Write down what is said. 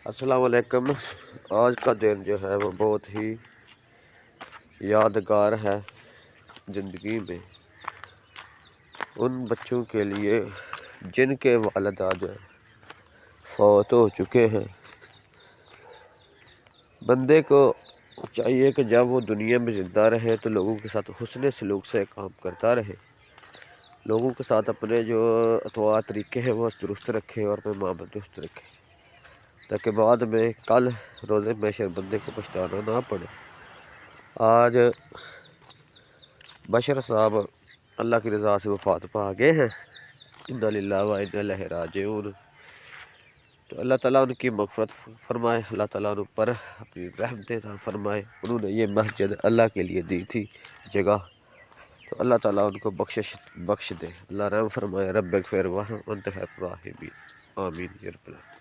السلام علیکم۔ آج کا دن جو ہے وہ بہت ہی یادگار ہے زندگی میں ان بچوں کے لیے جن کے والدین جو فوت ہو چکے ہیں۔ بندے کو چاہیے کہ جب وہ دنیا میں زندہ رہے تو لوگوں کے ساتھ حسن سلوک سے کام کرتا رہے، لوگوں کے ساتھ اپنے جو اطوار طریقے ہیں وہ درست رکھے اور اپنے معاملے درست رکھے، تاکہ بعد میں کل روز محشر بندے کو پچھتانا نہ پڑے۔ آج بشر صاحب اللہ کی رضا سے وفات پا گئے ہیں، انا للہ و انا الیہ راجعون۔ تو اللہ تعالیٰ ان کی مغفرت فرمائے، اللہ تعالیٰ ان پر اپنی رحمتیں عطا فرمائے۔ انہوں نے یہ مسجد اللہ کے لیے دی تھی جگہ، تو اللہ تعالیٰ ان کو بخش دے، اللہ رحم فرمائے۔ رب اغفر وارحم وانت خیر الراحمین، آمین یا رب العالمین۔